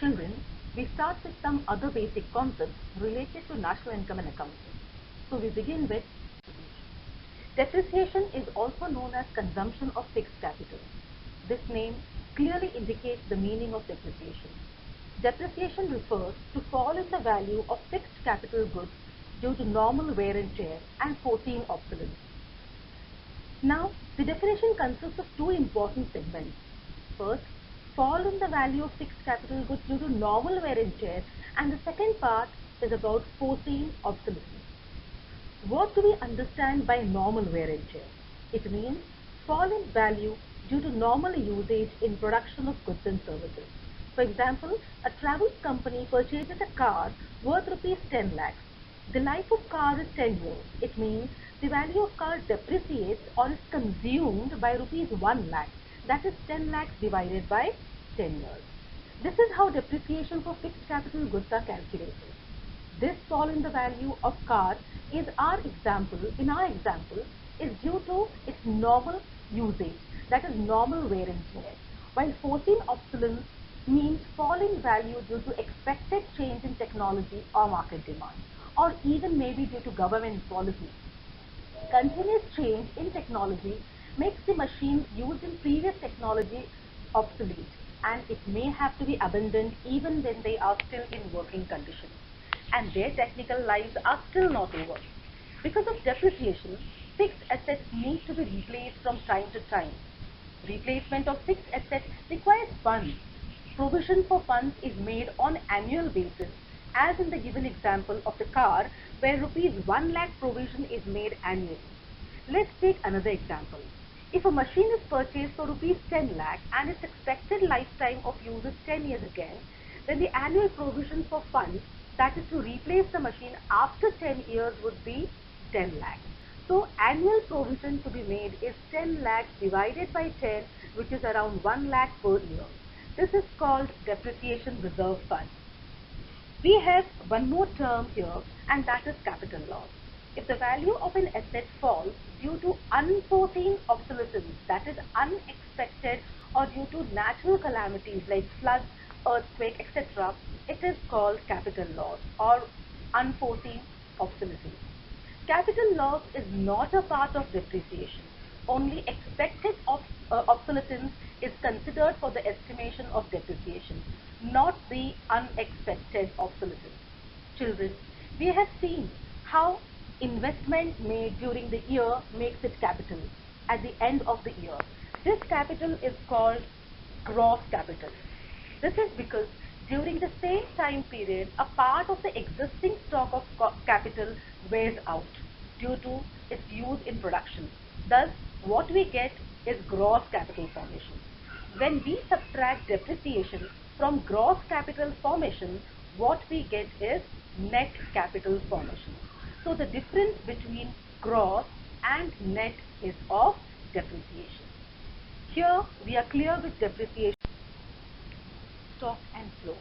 Children, we start with some other basic concepts related to national income and accounting. So we begin with depreciation is also known as consumption of fixed capital. This name clearly indicates the meaning of depreciation. Depreciation refers to fall in the value of fixed capital goods due to normal wear and tear and foreseen obsolescence. Now, the definition consists of two important segments. First, fall in the value of fixed capital goods due to normal wear and tear, and the second part is about foreseen obsolescence. What do we understand by normal wear and tear? It means fall in value due to normal usage in production of goods and services. For example, a travel company purchases a car worth rupees 10 lakhs. The life of car is 10 years. It means the value of car depreciates or is consumed by rupees 1 lakh. That is 10 lakhs divided by 10 years. This is how depreciation for fixed capital goods are calculated. This fall in the value of car in our example is due to its normal usage, that is normal wear and tear, while foreseen obsolescence means fall in value due to expected change in technology or market demand, or even maybe due to government policy. Continuous change in technology makes the machines used in previous technology obsolete, and it may have to be abandoned even when they are still in working condition, and their technical lives are still not over. Because of depreciation, fixed assets need to be replaced from time to time. Replacement of fixed assets requires funds. Provision for funds is made on annual basis, as in the given example of the car, where rupees 1 lakh provision is made annually. Let's take another example. If a machine is purchased for rupees 10 lakh and its expected lifetime of use is 10 years again, then the annual provision for funds, that is to replace the machine after 10 years, would be 10 lakhs. So annual provision to be made is 10 lakhs divided by 10, which is around 1 lakh per year. This is called depreciation reserve fund. We have one more term here, and that is capital loss. If the value of an asset falls due to unforeseen obsolescence, that is unexpected, or due to natural calamities like floods, earthquake, etc., it is called capital loss or unforeseen obsolescence. Capital loss is not a part of depreciation. Only expected obsolescence is considered for the estimation of depreciation, not the unexpected obsolescence. Children, we have seen how investment made during the year makes it capital at the end of the year. This capital is called gross capital. This is because during the same time period, a part of the existing stock of capital wears out due to its use in production. Thus, what we get is gross capital formation. When we subtract depreciation from gross capital formation, what we get is net capital formation. So the difference between gross and net is of depreciation. Here we are clear with depreciation. Stock and flow.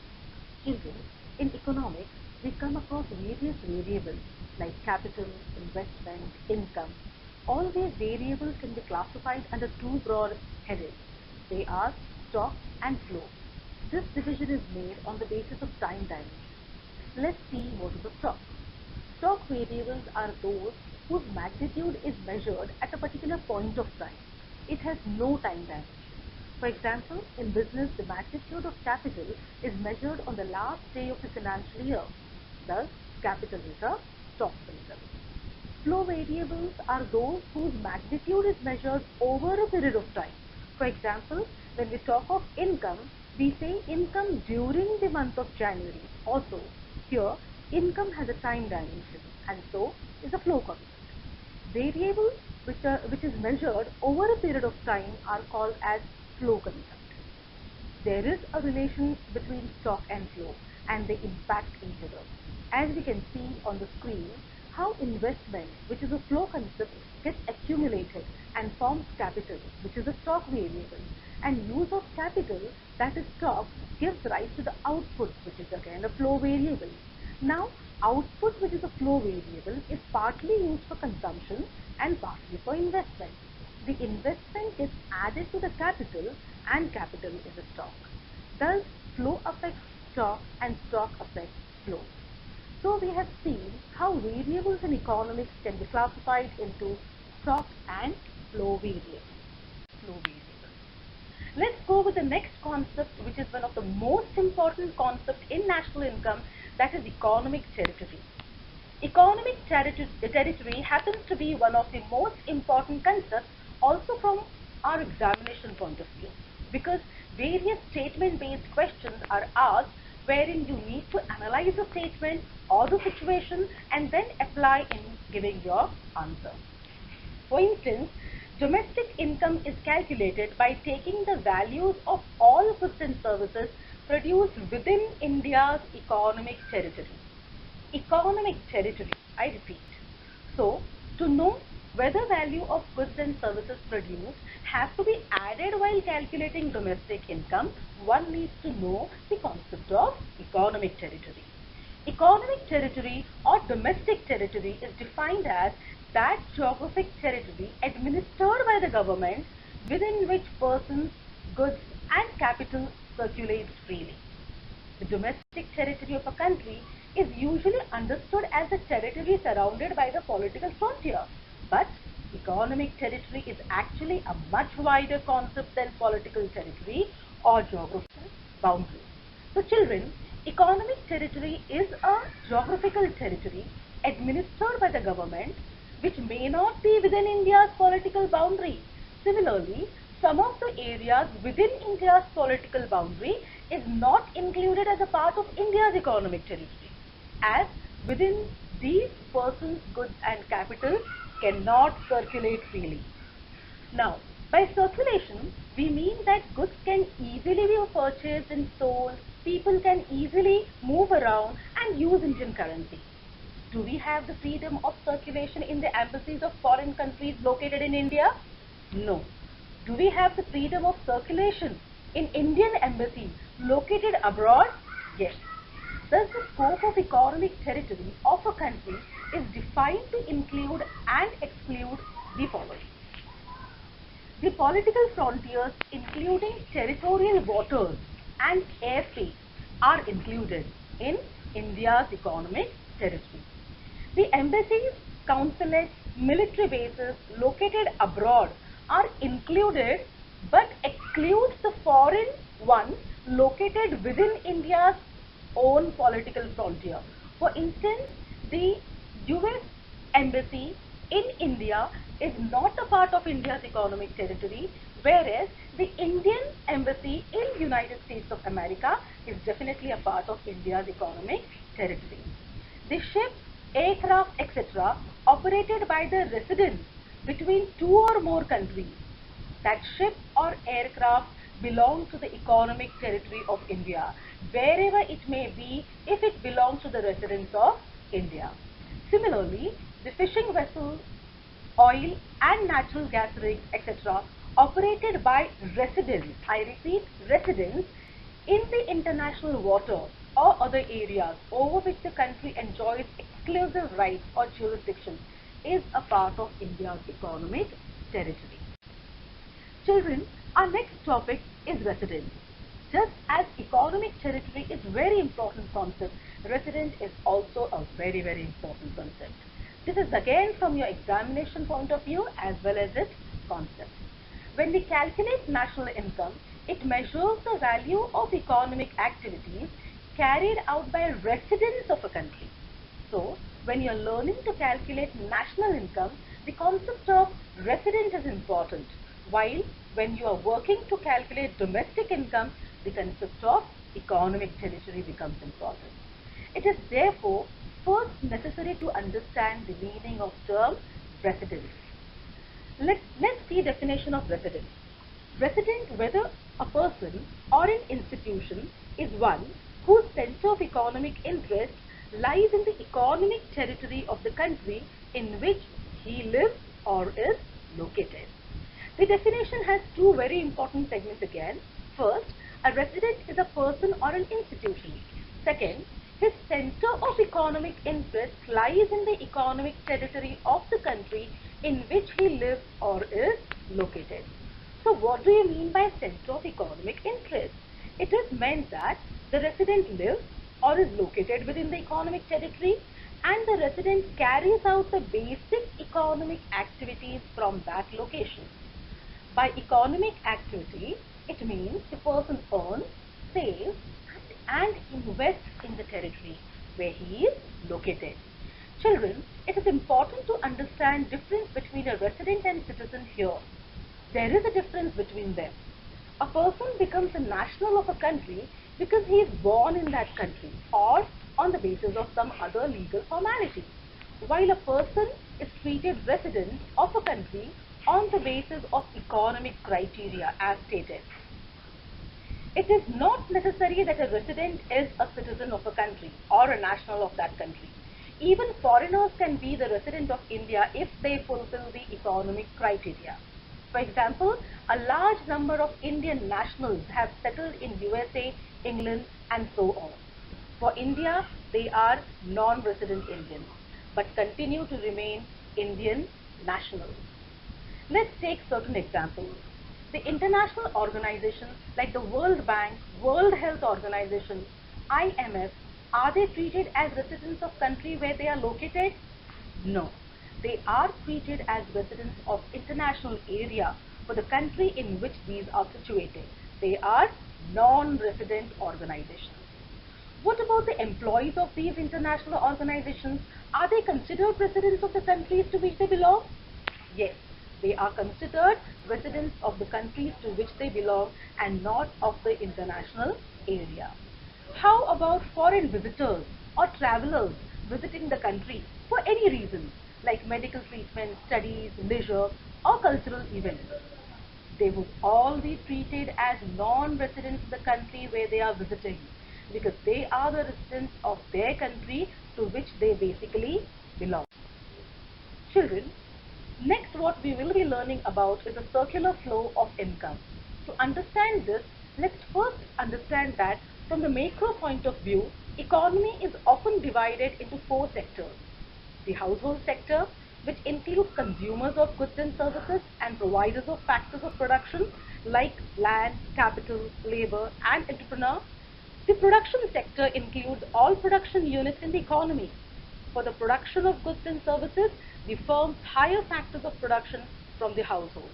Children, in economics, we come across various variables like capital, investment, income. All these variables can be classified under two broad headings. They are stock and flow. This division is made on the basis of time dimension. Let's see what is a stock. Stock variables are those whose magnitude is measured at a particular point of time. It has no time dimension. For example, in business, the magnitude of capital is measured on the last day of the financial year. Thus, capital is a stock vehicle. Flow variables are those whose magnitude is measured over a period of time. For example, when we talk of income, we say income during the month of January. Also, here, income has a time dimension, and so is a flow concept. Variables which is measured over a period of time are called as flow concept. There is a relation between stock and flow, and they impact each other. As we can see on the screen, how investment, which is a flow concept, gets accumulated and forms capital, which is a stock variable, and use of capital, that is stock, gives rise to the output, which is again a flow variable. Now, output, which is a flow variable, is partly used for consumption and partly for investment. The investment gets added to the capital, and capital is a stock. Thus, flow affects stock and stock affect flow. So we have seen how variables in economics can be classified into stock and flow variables. Let's go with the next concept, which is one of the most important concepts in national income, that is economic territory. Economic territory happens to be one of the most important concepts also from our examination point of view, because various statement-based questions are asked wherein you need to analyze the statement or the situation and then apply in giving your answer. For instance, domestic income is calculated by taking the values of all goods and services produced within India's economic territory. Economic territory, I repeat. So, to know whether value of goods and services produced have to be added while calculating domestic income, one needs to know the concept of economic territory. Economic territory or domestic territory is defined as that geographic territory administered by the government within which persons, goods and capital circulate freely. The domestic territory of a country is usually understood as a territory surrounded by the political frontier, but economic territory is actually a much wider concept than political territory or geographical boundary. So children, economic territory is a geographical territory administered by the government which may not be within India's political boundary. Similarly, some of the areas within India's political boundary is not included as a part of India's economic territory, as within these persons, goods and capital cannot circulate freely. Now, by circulation, we mean that goods can easily be purchased and sold, people can easily move around and use Indian currency. Do we have the freedom of circulation in the embassies of foreign countries located in India? No. Do we have the freedom of circulation in Indian embassies located abroad? Yes. Thus, the scope of economic territory of a country is defined to include and exclude the following. The political frontiers, including territorial waters and airspace, are included in India's economic territory. The embassies, consulates, military bases located abroad are included but excludes the foreign ones located within India's own political frontier. For instance, the US embassy in India is not a part of India's economic territory, whereas the Indian embassy in United States of America is definitely a part of India's economic territory. The ships, aircraft, etc. operated by the residents between two or more countries, that ship or aircraft belong to the economic territory of India, wherever it may be, if it belongs to the residents of India. Similarly, the fishing vessels, oil and natural gas rigs, etc. operated by residents, I repeat, residents in the international waters or other areas over which the country enjoys exclusive rights or jurisdiction is a part of India's economic territory. Children, our next topic is residence. Just as economic territory is a very important concept, residence is also a very, very important concept. This is again from your examination point of view as well as its concept. When we calculate national income, it measures the value of economic activities carried out by residents of a country. So, when you are learning to calculate national income, the concept of resident is important, while when you are working to calculate domestic income, the concept of economic territory becomes important. It is therefore first necessary to understand the meaning of term residence. Let's see definition of residence. Resident, whether a person or an institution, is one whose center of economic interest lies in the economic territory of the country in which he lives or is located. The definition has two very important segments again. First, a resident is a person or an institution. Second, his center of economic interest lies in the economic territory of the country in which he lives or is located. So what do you mean by center of economic interest? It is meant that The resident lives or is located within the economic territory, and the resident carries out the basic economic activities from that location. By economic activity, it means the person earns, saves, and invests in the territory where he is located. Children, it is important to understand difference between a resident and citizen here. There is a difference between them. A person becomes a national of a country because he is born in that country or on the basis of some other legal formality, while a person is treated resident of a country on the basis of economic criteria as stated. It is not necessary that a resident is a citizen of a country or a national of that country. Even foreigners can be the resident of India if they fulfill the economic criteria. For example, a large number of Indian nationals have settled in USA, England, and so on. For India, they are non-resident Indians, but continue to remain Indian nationals. Let's take certain examples. The international organizations like the World Bank, World Health Organization, IMF, are they treated as residents of country where they are located? No. They are treated as residents of international area for the country in which these are situated. They are non-resident organizations. What about the employees of these international organizations? Are they considered residents of the countries to which they belong? Yes, they are considered residents of the countries to which they belong and not of the international area. How about foreign visitors or travelers visiting the country for any reason, like medical treatment, studies, leisure, or cultural events? They would all be treated as non-residents of the country where they are visiting, because they are the residents of their country to which they basically belong. Children, next what we will be learning about is the circular flow of income. To understand this, let's first understand that from the macro point of view, economy is often divided into four sectors. The household sector, which includes consumers of goods and services and providers of factors of production like land, capital, labor, and entrepreneur. The production sector includes all production units in the economy. For the production of goods and services, the firms hire factors of production from the household.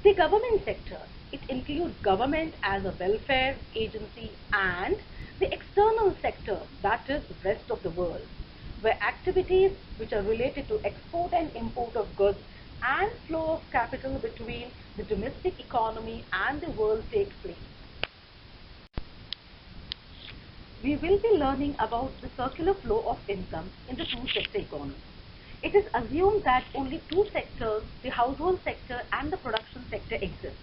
The government sector, it includes government as a welfare agency and the external sector, that is rest of the world, where activities which are related to export and import of goods and flow of capital between the domestic economy and the world take place. We will be learning about the circular flow of income in the two-sector economy. It is assumed that only two sectors, the household sector and the production sector, exist.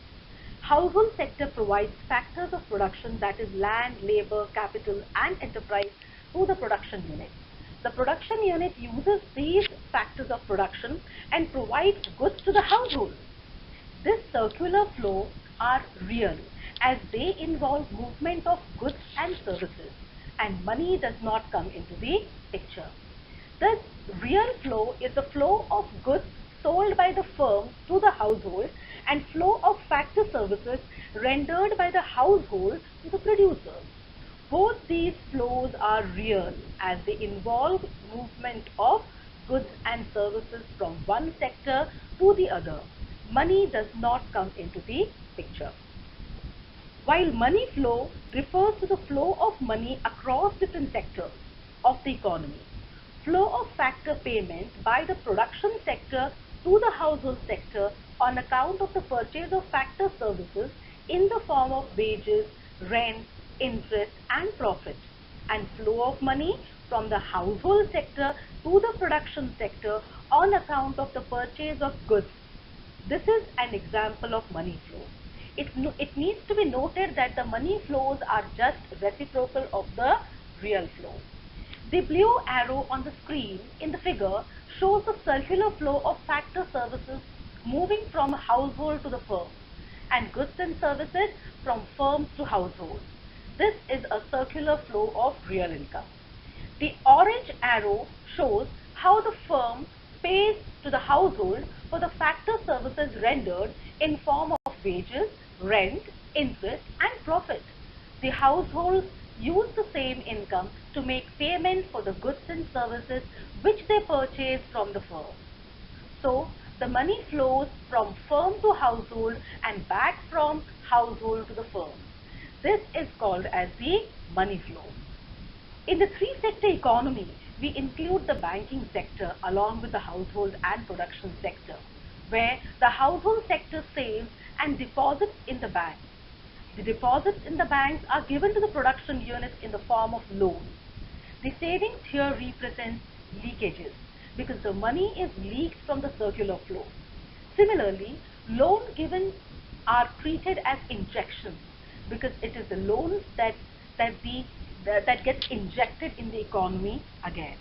Household sector provides factors of production, that is land, labor, capital, and enterprise, to the production unit. The production unit uses these factors of production and provides goods to the household. This circular flow are real as they involve movement of goods and services, and money does not come into the picture. This real flow is the flow of goods sold by the firm to the household and flow of factor services rendered by the household to the producers. Both these flows are real as they involve movement of goods and services from one sector to the other. Money does not come into the picture. While money flow refers to the flow of money across different sectors of the economy, flow of factor payment by the production sector to the household sector on account of the purchase of factor services in the form of wages, rent, interest, and profit, and flow of money from the household sector to the production sector on account of the purchase of goods. This is an example of money flow. It needs to be noted that the money flows are just reciprocal of the real flow. The blue arrow on the screen in the figure shows the circular flow of factor services moving from household to the firm and goods and services from firms to households. This is a circular flow of real income. The orange arrow shows how the firm pays to the household for the factor services rendered in form of wages, rent, interest, and profit. The household use the same income to make payment for the goods and services which they purchase from the firm. So, the money flows from firm to household and back from household to the firm. This is called as the money flow. In the three-sector economy, we include the banking sector along with the household and production sector, where the household sector saves and deposits in the bank. The deposits in the banks are given to the production units in the form of loans. The savings here represents leakages because the money is leaked from the circular flow. Similarly, loans given are treated as injections because it is the loans that gets injected in the economy again.